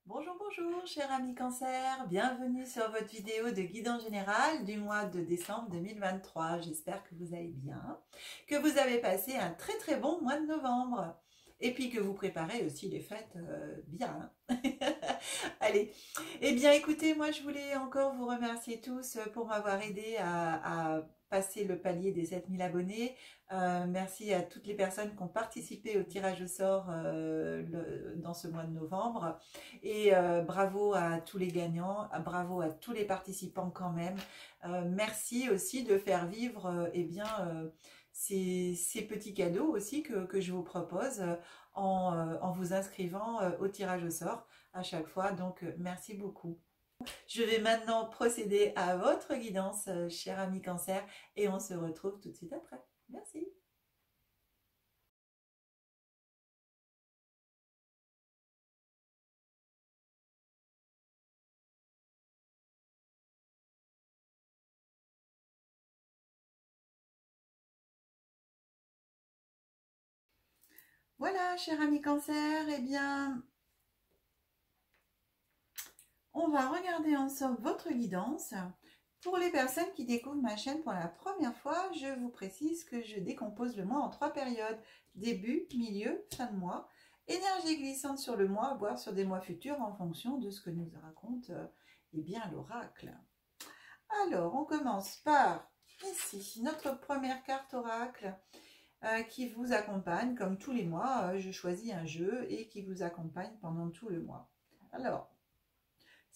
Bonjour, bonjour, cher ami Cancer, bienvenue sur votre vidéo de guidance générale du mois de décembre 2023. J'espère que vous allez bien, que vous avez passé un très bon mois de novembre et puis que vous préparez aussi les fêtes bien. Allez, eh bien écoutez, moi je voulais encore vous remercier tous pour m'avoir aidé à passer le palier des 7000 abonnés. Merci à toutes les personnes qui ont participé au tirage au sort dans ce mois de novembre. Et bravo à tous les gagnants, bravo à tous les participants quand même. Merci aussi de faire vivre ces petits cadeaux aussi que je vous propose en vous inscrivant au tirage au sort à chaque fois. Donc merci beaucoup. Je vais maintenant procéder à votre guidance, cher ami Cancer, et on se retrouve tout de suite après. Merci. Voilà, cher ami Cancer, eh bien, on va regarder ensemble votre guidance. Pour les personnes qui découvrent ma chaîne pour la première fois, je vous précise que je décompose le mois en 3 périodes. Début, milieu, fin de mois. Énergie glissante sur le mois, voire sur des mois futurs en fonction de ce que nous raconte l'oracle. Alors, on commence par ici, notre première carte oracle qui vous accompagne comme tous les mois. Je choisis un jeu et qui vous accompagne pendant tout le mois. Alors,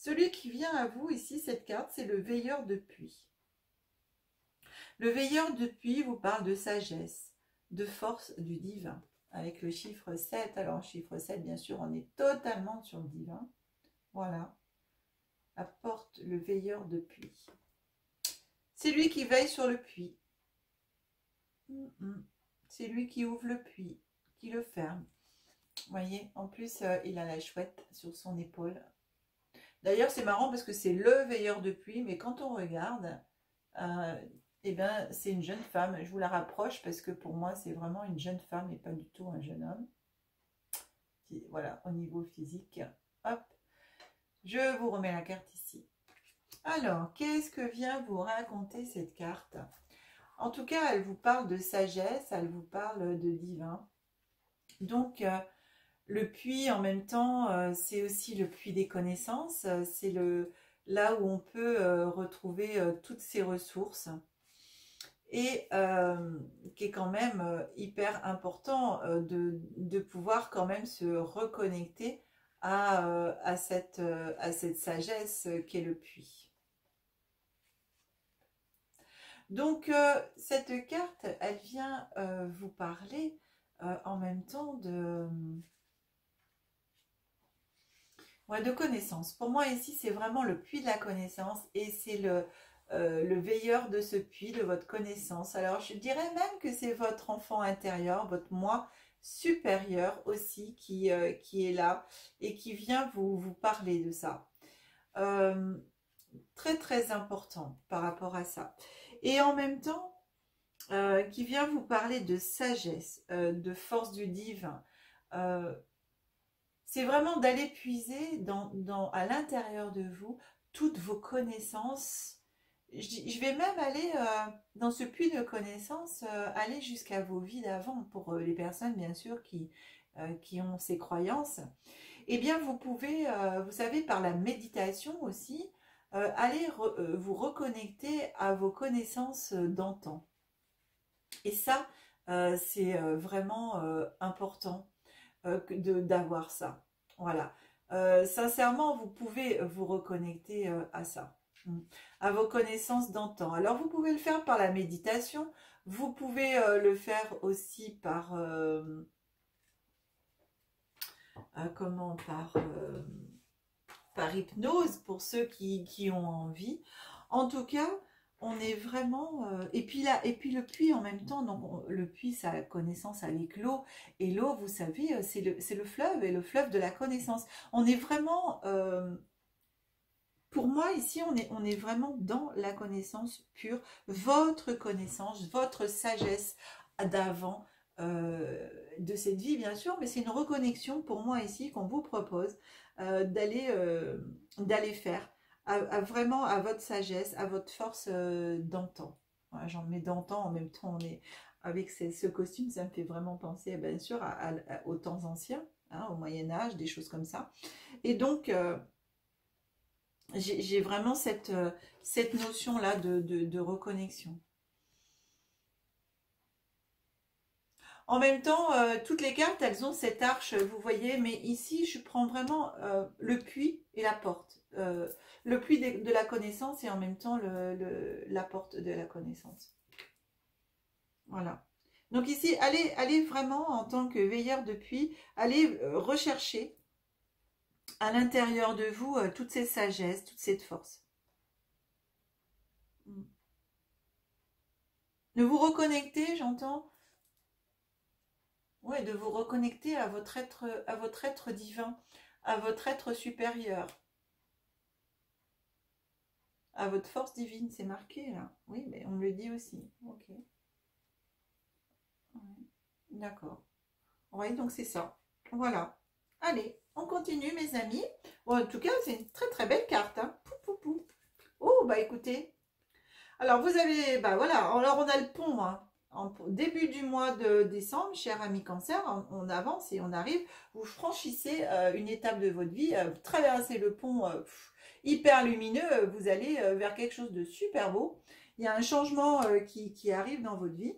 celui qui vient à vous ici, cette carte, c'est le veilleur de puits. Le veilleur de puits vous parle de sagesse, de force du divin, avec le chiffre 7. Alors, chiffre 7, bien sûr, on est totalement sur le divin. Voilà. Apporte le veilleur de puits. C'est lui qui veille sur le puits. C'est lui qui ouvre le puits, qui le ferme. Vous voyez, en plus, il a la chouette sur son épaule. D'ailleurs, c'est marrant parce que c'est le veilleur de puits, mais quand on regarde, eh ben, c'est une jeune femme. Je vous la rapproche parce que pour moi, c'est vraiment une jeune femme et pas du tout un jeune homme. Voilà, au niveau physique. Hop, je vous remets la carte ici. Alors, qu'est-ce que vient vous raconter cette carte? En tout cas, elle vous parle de sagesse, elle vous parle de divin. Donc, le puits, en même temps, c'est aussi le puits des connaissances. C'est là où on peut retrouver toutes ces ressources. Et qui est quand même hyper important de pouvoir quand même se reconnecter à cette sagesse qu'est le puits. Donc, cette carte, elle vient vous parler en même temps de connaissance. Pour moi, ici, c'est vraiment le puits de la connaissance et c'est le veilleur de ce puits, de votre connaissance. Alors, je dirais même que c'est votre enfant intérieur, votre moi supérieur aussi qui est là et qui vient vous parler de ça. Très important par rapport à ça. Et en même temps, qui vient vous parler de sagesse, de force du divin. C'est vraiment d'aller puiser à l'intérieur de vous toutes vos connaissances. Je vais même aller dans ce puits de connaissances, aller jusqu'à vos vies d'avant pour les personnes bien sûr qui ont ces croyances. Eh bien vous pouvez, vous savez, par la méditation aussi, aller vous reconnecter à vos connaissances d'antan. Et ça, c'est vraiment important d'avoir ça. Voilà. Sincèrement, vous pouvez vous reconnecter à ça, à vos connaissances d'antan. Alors, vous pouvez le faire par la méditation. Vous pouvez le faire aussi par... par hypnose pour ceux qui ont envie. En tout cas, on est vraiment... et puis le puits en même temps, donc le puits, ça a connaissance avec l'eau. Et l'eau, vous savez, c'est le fleuve, et le fleuve de la connaissance. On est vraiment... pour moi, ici, on est vraiment dans la connaissance pure. Votre connaissance, votre sagesse d'avant de cette vie, bien sûr, mais c'est une reconnexion pour moi ici qu'on vous propose d'aller faire vraiment à votre sagesse, à votre force d'antan. Voilà, j'en mets d'antan, en même temps, on est avec ce costume, ça me fait vraiment penser, bien sûr, aux temps anciens, hein, au Moyen-Âge, des choses comme ça. Et donc, j'ai vraiment cette notion-là de reconnexion. En même temps, toutes les cartes, elles ont cette arche, vous voyez, mais ici, je prends vraiment le puits et la porte. Le puits de la connaissance et en même temps la porte de la connaissance. Voilà. Donc ici, allez vraiment, en tant que veilleur de puits, allez rechercher à l'intérieur de vous toute cette sagesse, toute cette force. De vous reconnecter, j'entends. Ouais, de vous reconnecter à votre être divin, à votre être supérieur, à votre force divine, c'est marqué là. Oui, mais on me le dit aussi. Ok. Ouais. D'accord. Oui, donc c'est ça. Voilà. Allez, on continue mes amis. Bon, en tout cas, c'est une très très belle carte. Hein. Pou, pou, pou. Oh, bah écoutez. Alors vous avez, bah voilà, alors on a le pont, hein. En début du mois de décembre, cher ami Cancer, on avance et on arrive, vous franchissez une étape de votre vie, vous traversez le pont hyper lumineux, vous allez vers quelque chose de super beau. Il y a un changement qui arrive dans votre vie.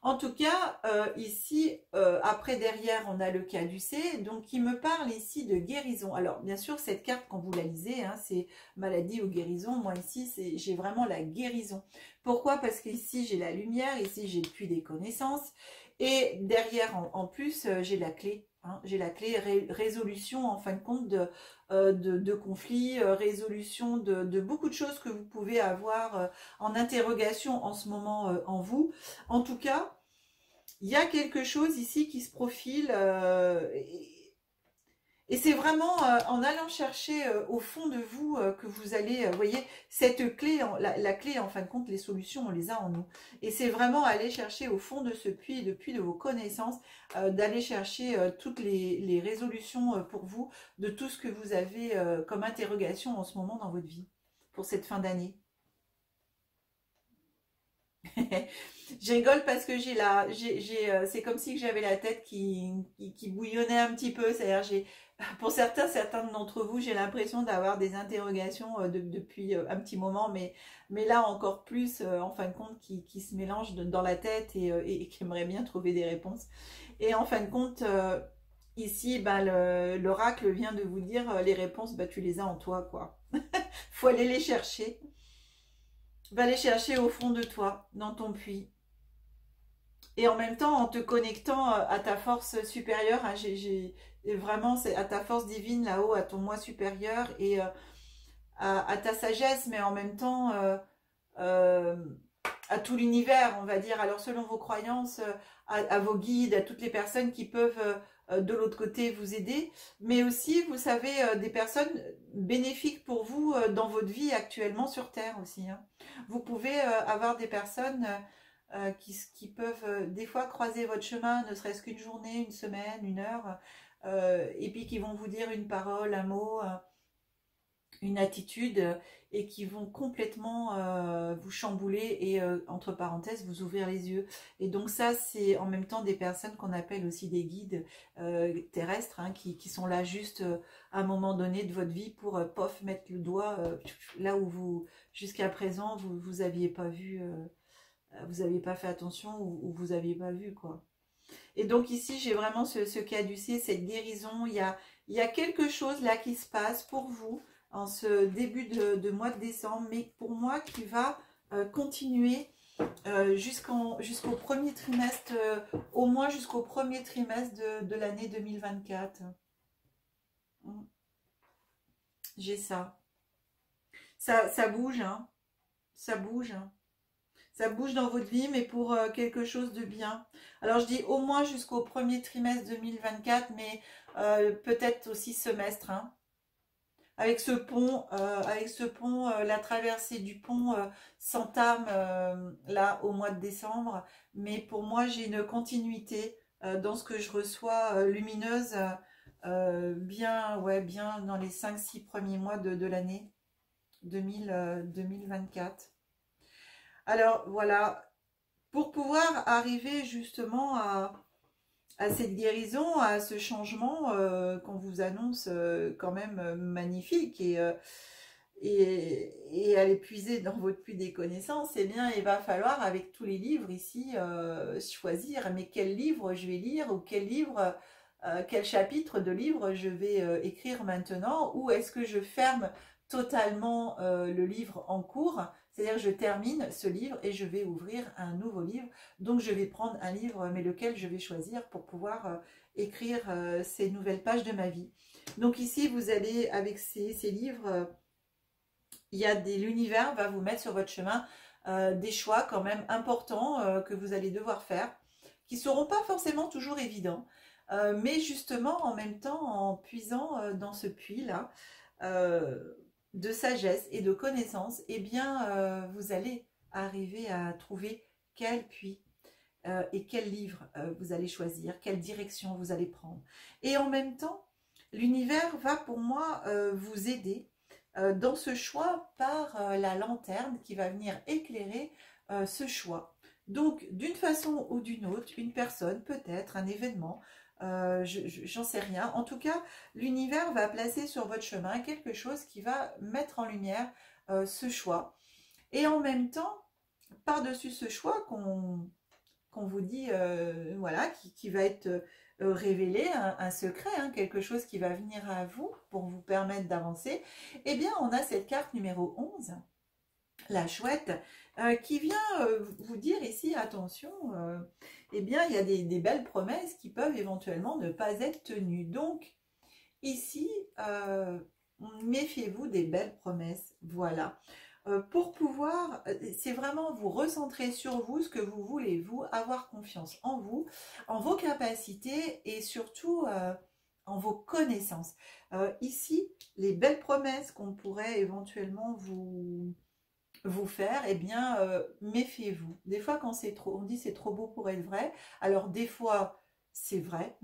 En tout cas, ici, après derrière, on a le caducée, donc qui me parle ici de guérison. Alors, bien sûr, cette carte, quand vous la lisez, hein, c'est maladie ou guérison. Moi, ici, j'ai vraiment la guérison. Pourquoi? Parce qu'ici, j'ai la lumière, ici, j'ai le puits des connaissances. Et derrière, en plus, j'ai la clé. Hein, j'ai la clé résolution, en fin de compte, de conflits, résolution de beaucoup de choses que vous pouvez avoir en interrogation en ce moment en vous. En tout cas, il y a quelque chose ici qui se profile et c'est vraiment en allant chercher au fond de vous que vous allez, vous voyez, cette clé, la clé en fin de compte, les solutions, on les a en nous. Et c'est vraiment aller chercher au fond de ce puits, le puits de vos connaissances, d'aller chercher toutes les résolutions pour vous, de tout ce que vous avez comme interrogation en ce moment dans votre vie, pour cette fin d'année. Je rigole parce que c'est comme si j'avais la tête qui bouillonnait un petit peu. C'est-à-dire, pour certains d'entre vous, j'ai l'impression d'avoir des interrogations depuis un petit moment, mais là encore plus, en fin de compte, qui se mélangent dans la tête et qui aimeraient bien trouver des réponses. Et en fin de compte, ici, l'oracle vient de vous dire les réponses, tu les as en toi, quoi. Faut aller les chercher. Va les chercher au fond de toi, dans ton puits. Et en même temps, en te connectant à ta force supérieure, hein, vraiment, c'est à ta force divine là-haut, à ton moi supérieur et à ta sagesse, mais en même temps à tout l'univers, on va dire. Alors, selon vos croyances, à vos guides, à toutes les personnes qui peuvent de l'autre côté vous aider, mais aussi, vous savez, des personnes bénéfiques pour vous dans votre vie actuellement sur Terre aussi. Hein. Vous pouvez avoir des personnes qui peuvent des fois croiser votre chemin, ne serait-ce qu'une journée, une semaine, une heure, et puis qui vont vous dire une parole, un mot, une attitude, et qui vont complètement vous chambouler et, entre parenthèses, vous ouvrir les yeux. Et donc ça, c'est en même temps des personnes qu'on appelle aussi des guides terrestres, hein, qui sont là juste à un moment donné de votre vie pour, pof, mettre le doigt là où vous, jusqu'à présent, vous aviez pas vu... vous n'aviez pas fait attention ou vous n'aviez pas vu, quoi. Et donc ici, j'ai vraiment ce caducée, cette guérison. Il y a quelque chose là qui se passe pour vous en ce début de mois de décembre, mais pour moi qui va continuer jusqu'au premier trimestre, au moins jusqu'au premier trimestre de l'année 2024. J'ai ça. Ça bouge, hein. Ça bouge, hein. Ça bouge dans votre vie, mais pour quelque chose de bien. Alors, je dis au moins jusqu'au premier trimestre 2024, mais peut-être aussi semestre. Hein. avec ce pont, la traversée du pont s'entame là au mois de décembre. Mais pour moi, j'ai une continuité dans ce que je reçois lumineuse, bien, ouais, bien dans les 5-6 premiers mois de l'année 2024. Alors voilà, pour pouvoir arriver justement à cette guérison, à ce changement qu'on vous annonce quand même magnifique et à l'épuiser dans votre puits des connaissances, eh bien il va falloir avec tous les livres ici choisir, mais quel livre je vais lire ou quel livre, quel chapitre de livre je vais écrire maintenant, ou est-ce que je ferme totalement le livre en cours, c'est-à-dire je termine ce livre et je vais ouvrir un nouveau livre, donc je vais prendre un livre mais lequel je vais choisir pour pouvoir écrire ces nouvelles pages de ma vie. Donc ici vous allez avec ces livres, il y a l'univers va vous mettre sur votre chemin des choix quand même importants que vous allez devoir faire, qui ne seront pas forcément toujours évidents, mais justement en même temps en puisant dans ce puits là de sagesse et de connaissance, eh bien vous allez arriver à trouver quel puits et quel livre vous allez choisir, quelle direction vous allez prendre. Et en même temps, l'univers va pour moi vous aider dans ce choix par la lanterne qui va venir éclairer ce choix. Donc, d'une façon ou d'une autre, une personne, peut-être un événement, j'en sais rien. En tout cas, l'univers va placer sur votre chemin quelque chose qui va mettre en lumière ce choix. Et en même temps, par-dessus ce choix qu'on vous dit, voilà, qui va être révélé, un secret, hein, quelque chose qui va venir à vous pour vous permettre d'avancer, eh bien, on a cette carte numéro 11, la chouette, qui vient vous dire ici, attention, eh bien, il y a des belles promesses qui peuvent éventuellement ne pas être tenues. Donc, ici, méfiez-vous des belles promesses, voilà. Pour pouvoir, c'est vraiment vous recentrer sur vous, ce que vous voulez, vous, avoir confiance en vous, en vos capacités et surtout en vos connaissances. Ici, les belles promesses qu'on pourrait éventuellement vous faire, eh bien, méfiez-vous. Des fois, quand c'est trop, on dit c'est trop beau pour être vrai. Alors, des fois, c'est vrai.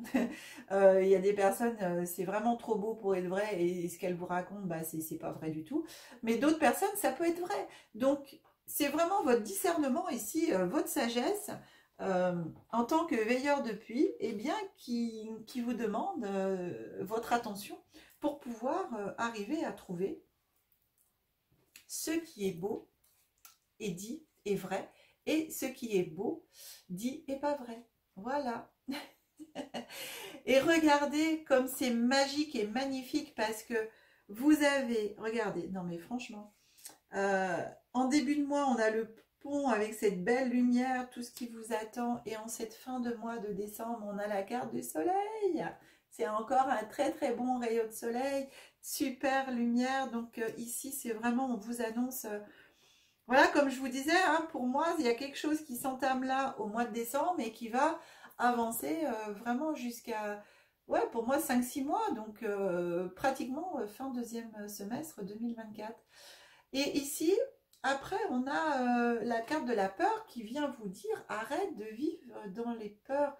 Il y a des personnes, c'est vraiment trop beau pour être vrai et ce qu'elles vous racontent, bah, c'est pas vrai du tout. Mais d'autres personnes, ça peut être vrai. Donc, c'est vraiment votre discernement ici, votre sagesse en tant que veilleur de puits, eh bien, qui vous demande votre attention pour pouvoir arriver à trouver ce qui est beau est dit est vrai et ce qui est beau dit est pas vrai. Voilà. Et regardez comme c'est magique et magnifique parce que vous avez, regardez, non mais franchement, en début de mois on a le pont avec cette belle lumière, tout ce qui vous attend, et en cette fin de mois de décembre on a la carte du soleil. C'est encore un très très bon rayon de soleil, super lumière. Donc ici c'est vraiment, on vous annonce voilà, comme je vous disais, hein, pour moi, il y a quelque chose qui s'entame là au mois de décembre et qui va avancer vraiment jusqu'à, ouais, pour moi, 5-6 mois, donc pratiquement fin deuxième semestre 2024. Et ici, après, on a la carte de la peur qui vient vous dire, arrête de vivre dans les peurs,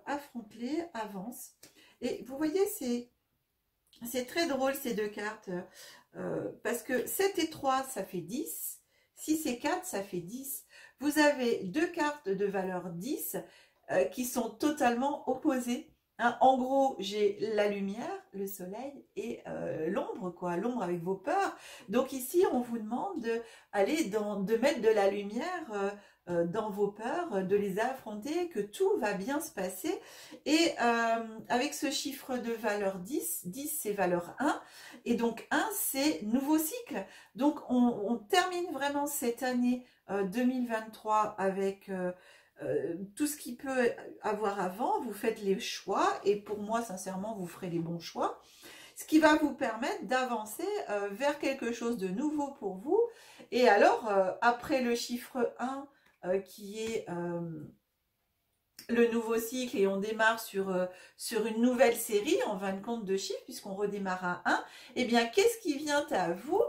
affronte-les, avance. Et vous voyez, c'est très drôle ces deux cartes, parce que 7 et 3, ça fait 10. 6 et 4, ça fait 10. Vous avez deux cartes de valeur 10 qui sont totalement opposées. Hein. En gros, j'ai la lumière, le soleil et l'ombre, quoi. L'ombre avec vos peurs. Donc ici, on vous demande de mettre de la lumière dans vos peurs, de les affronter, que tout va bien se passer. Et avec ce chiffre de valeur 10, 10 c'est valeur 1. Et donc 1 c'est nouveau cycle. Donc on termine vraiment cette année 2023 avec tout ce qui peut avoir avant. Vous faites les choix et pour moi sincèrement vous ferez les bons choix. Ce qui va vous permettre d'avancer vers quelque chose de nouveau pour vous. Et alors après le chiffre 1 qui est le nouveau cycle et on démarre sur une nouvelle série en fin de compte de chiffres, puisqu'on redémarre à 1, eh bien, qu'est-ce qui vient à vous,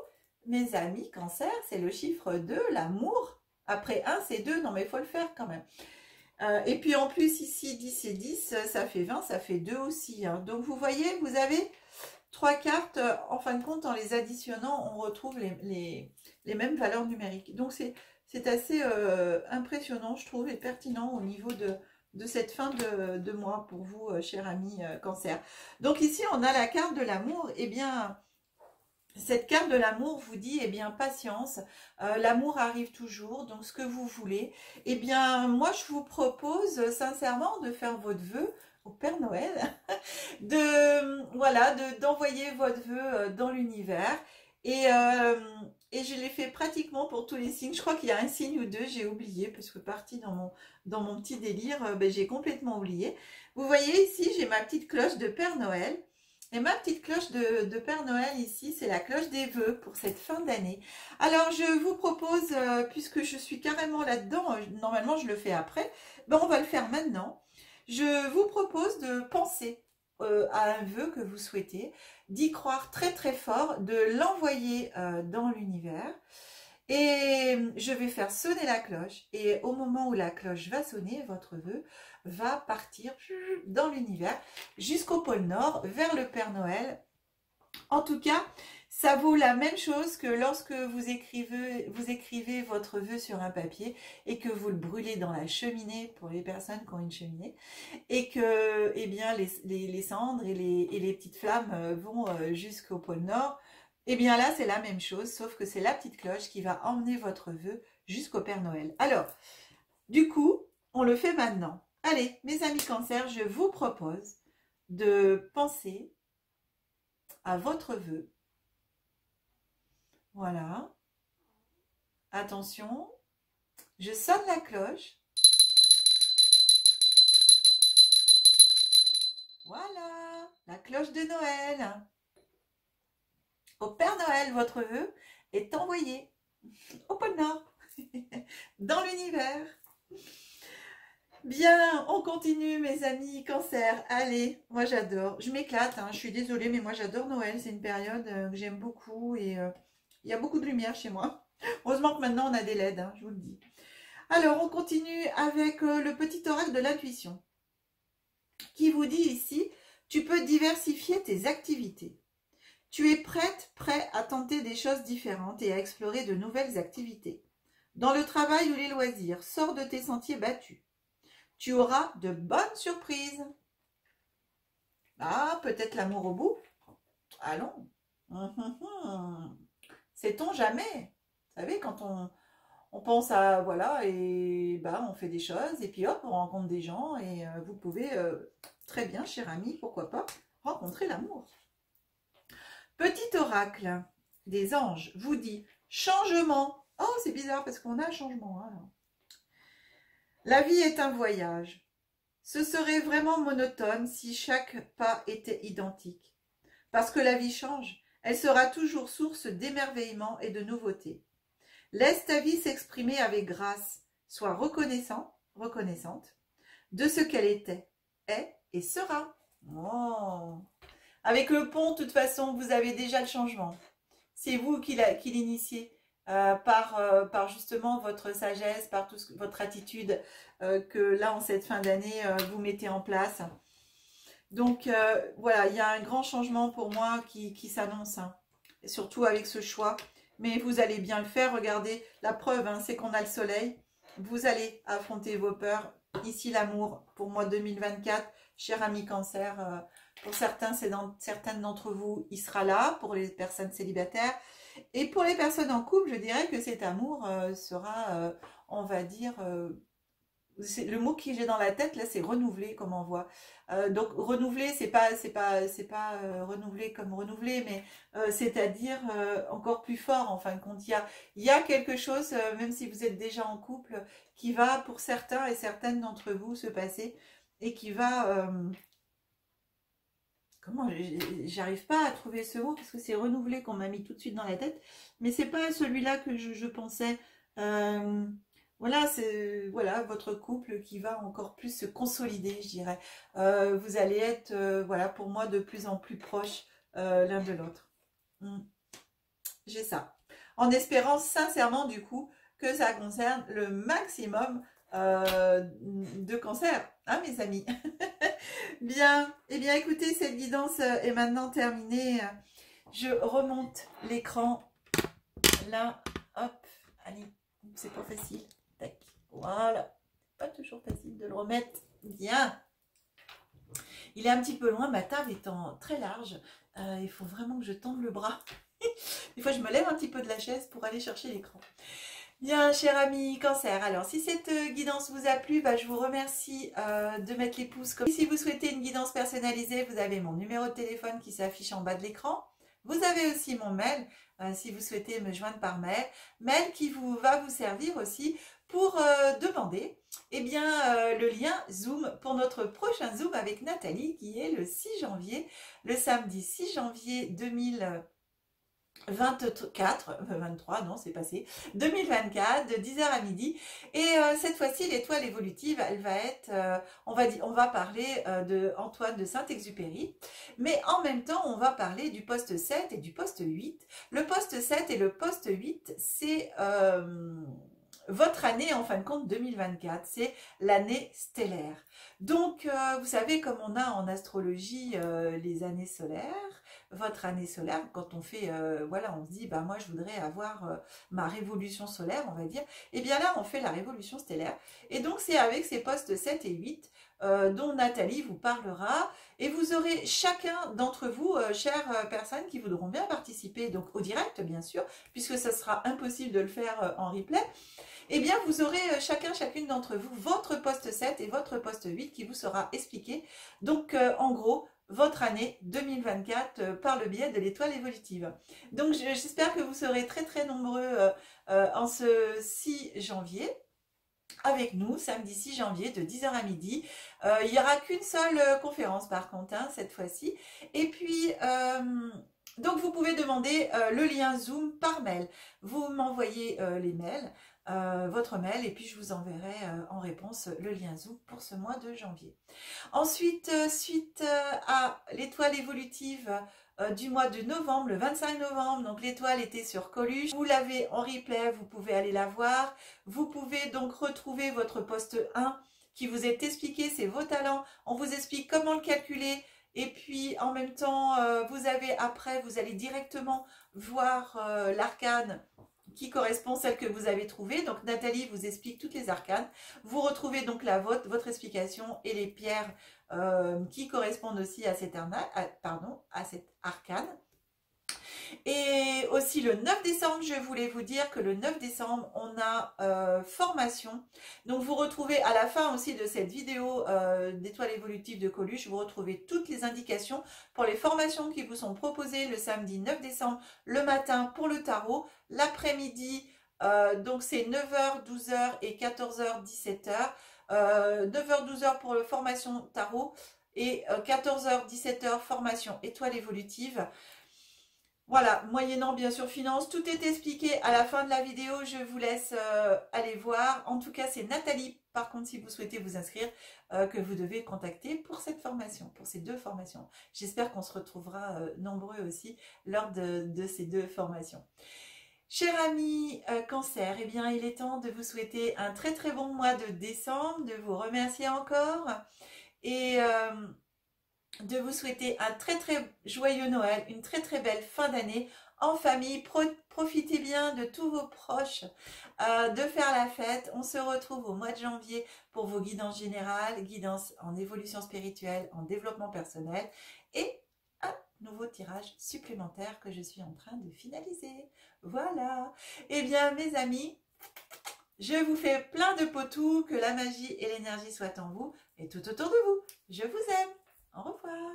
mes amis Cancer? C'est le chiffre 2, l'amour. Après 1, c'est 2, non mais il faut le faire quand même. Et puis en plus ici 10 et 10, ça fait 20, ça fait 2 aussi. Hein. Donc vous voyez, vous avez 3 cartes, en fin de compte, en les additionnant, on retrouve les mêmes valeurs numériques. Donc c'est assez impressionnant, je trouve, et pertinent au niveau de cette fin de mois pour vous, chers amis Cancer. Donc ici, on a la carte de l'amour. Eh bien, cette carte de l'amour vous dit, eh bien, patience, l'amour arrive toujours, donc ce que vous voulez. Eh bien, moi, je vous propose sincèrement de faire votre vœu au Père Noël, voilà, d'envoyer votre vœu dans l'univers. Et je l'ai fait pratiquement pour tous les signes. Je crois qu'il y a un signe ou deux, j'ai oublié, parce que parti dans mon petit délire, ben, j'ai complètement oublié. Vous voyez ici, j'ai ma petite cloche de Père Noël. Et ma petite cloche de Père Noël ici, c'est la cloche des vœux pour cette fin d'année. Alors, je vous propose, puisque je suis carrément là-dedans, normalement je le fais après, ben, on va le faire maintenant. Je vous propose de penser à un vœu que vous souhaitez, d'y croire très très fort, de l'envoyer dans l'univers. Et je vais faire sonner la cloche. Et au moment où la cloche va sonner, votre vœu va partir dans l'univers jusqu'au pôle Nord, vers le Père Noël. En tout cas, ça vaut la même chose que lorsque vous écrivez votre vœu sur un papier et que vous le brûlez dans la cheminée, pour les personnes qui ont une cheminée, et que eh bien, les cendres et les petites flammes vont jusqu'au pôle Nord. Eh bien là, c'est la même chose, sauf que c'est la petite cloche qui va emmener votre vœu jusqu'au Père Noël. Alors, du coup, on le fait maintenant. Allez, mes amis Cancer, je vous propose de penser à votre vœu. Voilà. Attention, je sonne la cloche. Voilà, la cloche de Noël. Au Père Noël, votre vœu est envoyé au pôle Nord, dans l'univers. Bien, on continue mes amis Cancer. Allez, moi j'adore, je m'éclate, hein. Je suis désolée, mais moi j'adore Noël. C'est une période que j'aime beaucoup et il y a beaucoup de lumière chez moi. Heureusement que maintenant on a des LED, hein, je vous le dis. Alors, on continue avec le petit oracle de l'intuition qui vous dit ici, tu peux diversifier tes activités. Tu es prête, prêt à tenter des choses différentes et à explorer de nouvelles activités. Dans le travail ou les loisirs, sors de tes sentiers battus. Tu auras de bonnes surprises. Ah, peut-être l'amour au bout. Allons. Sait-on jamais? Vous savez, quand on pense à, voilà, et bah, on fait des choses, et puis hop, on rencontre des gens, et vous pouvez très bien, cher ami, pourquoi pas, rencontrer l'amour. Petit oracle des anges vous dit changement. Oh, c'est bizarre parce qu'on a un changement. Hein. La vie est un voyage. Ce serait vraiment monotone si chaque pas était identique. Parce que la vie change, elle sera toujours source d'émerveillement et de nouveautés. Laisse ta vie s'exprimer avec grâce. Sois reconnaissante de ce qu'elle était, est et sera. Oh. Avec le pont, de toute façon, vous avez déjà le changement. C'est vous qui l'initiez par justement votre sagesse, par votre attitude que là, en cette fin d'année, vous mettez en place. Donc, voilà, il y a un grand changement pour moi qui s'annonce, hein, surtout avec ce choix. Mais vous allez bien le faire. Regardez, la preuve, hein, c'est qu'on a le soleil. Vous allez affronter vos peurs. Ici, l'amour pour moi 2024, cher ami Cancer. Pour certains, certaines d'entre vous, il sera là pour les personnes célibataires. Et pour les personnes en couple, je dirais que cet amour sera, on va dire, le mot que j'ai dans la tête, là, c'est renouveler, comme on voit. Donc, renouveler, c'est pas renouveler comme renouveler, mais c'est-à-dire encore plus fort, en fin de compte. Il y a quelque chose, même si vous êtes déjà en couple, qui va, pour certains et certaines d'entre vous, se passer et qui va... comment j'arrive pas à trouver ce mot parce que c'est renouvelé qu'on m'a mis tout de suite dans la tête, mais c'est pas celui-là que je pensais. Voilà, c'est voilà votre couple qui va encore plus se consolider, je dirais. Vous allez être, voilà, pour moi, de plus en plus proches l'un de l'autre. Mm. J'ai ça. En espérant sincèrement, du coup, que ça concerne le maximum de cancers, hein, mes amis. Bien, eh bien, écoutez, cette guidance est maintenant terminée. Je remonte l'écran. Là, hop, allez, c'est pas facile. Tac, voilà. Pas toujours facile de le remettre. Bien. Il est un petit peu loin, ma table étant très large. Il faut vraiment que je tende le bras. Des fois, je me lève un petit peu de la chaise pour aller chercher l'écran. Bien, cher ami Cancer, alors si cette guidance vous a plu, je vous remercie de mettre les pouces. Si vous souhaitez une guidance personnalisée, vous avez mon numéro de téléphone qui s'affiche en bas de l'écran. Vous avez aussi mon mail, si vous souhaitez me joindre par mail. Mail qui va vous servir aussi pour demander le lien Zoom pour notre prochain Zoom avec Nathalie qui est le 6 janvier, le samedi 6 janvier 23, non c'est passé, 2024 de 10h à midi et cette fois-ci l'étoile évolutive elle va être, on va parler de Antoine de Saint-Exupéry, mais en même temps on va parler du poste 7 et du poste 8. Le poste 7 et le poste 8 c'est votre année en fin de compte 2024, c'est l'année stellaire. Donc vous savez comme on a en astrologie les années solaires, votre année solaire, quand on fait, voilà, on se dit, moi je voudrais avoir ma révolution solaire, on va dire, et bien là on fait la révolution stellaire, et donc c'est avec ces postes 7 et 8 dont Nathalie vous parlera, et vous aurez chacun d'entre vous, chères personnes qui voudront bien participer, donc au direct bien sûr, puisque ça sera impossible de le faire en replay, eh bien vous aurez chacune d'entre vous votre poste 7 et votre poste 8 qui vous sera expliqué, donc en gros, votre année 2024 par le biais de l'étoile évolutive. Donc j'espère que vous serez très très nombreux en ce 6 janvier avec nous, samedi 6 janvier de 10h à midi. Il n'y aura qu'une seule conférence par contre, hein, cette fois-ci. Et puis, donc vous pouvez demander le lien Zoom par mail. Vous m'envoyez les mails. Votre mail et puis je vous enverrai en réponse le lien Zoom pour ce mois de janvier. Ensuite, suite à l'étoile évolutive du mois de novembre, le 25 novembre, donc l'étoile était sur Coluche, vous l'avez en replay, vous pouvez aller la voir, vous pouvez donc retrouver votre poste 1 qui vous est expliqué, c'est vos talents, on vous explique comment le calculer, et puis en même temps, vous allez directement voir l'arcane qui correspond à celle que vous avez trouvée. Donc Nathalie vous explique toutes les arcanes. Vous retrouvez donc votre explication et les pierres qui correspondent aussi à cette arcane. Et aussi le 9 décembre, je voulais vous dire que le 9 décembre, on a formation. Donc vous retrouvez à la fin aussi de cette vidéo d'étoile évolutive de Coluche, vous retrouvez toutes les indications pour les formations qui vous sont proposées le samedi 9 décembre, le matin pour le tarot, l'après-midi, donc c'est 9h, 12h et 14h, 17h. 9h, 12h pour la formation tarot et 14h, 17h formation étoile évolutive. Voilà, moyennant bien sûr finance, tout est expliqué à la fin de la vidéo, je vous laisse aller voir. En tout cas, c'est Nathalie, par contre, si vous souhaitez vous inscrire, que vous devez contacter pour cette formation, pour ces deux formations. J'espère qu'on se retrouvera nombreux aussi lors de ces deux formations. Cher ami Cancer, eh bien, il est temps de vous souhaiter un très très bon mois de décembre, de vous remercier encore et de vous souhaiter un très très joyeux Noël, une très très belle fin d'année en famille. Profitez bien de tous vos proches, de faire la fête. On se retrouve au mois de janvier pour vos guidances générales, guidances en évolution spirituelle, en développement personnel et un nouveau tirage supplémentaire que je suis en train de finaliser. Voilà. Eh bien mes amis, je vous fais plein de potous, que la magie et l'énergie soient en vous et tout autour de vous. Je vous aime. Au revoir.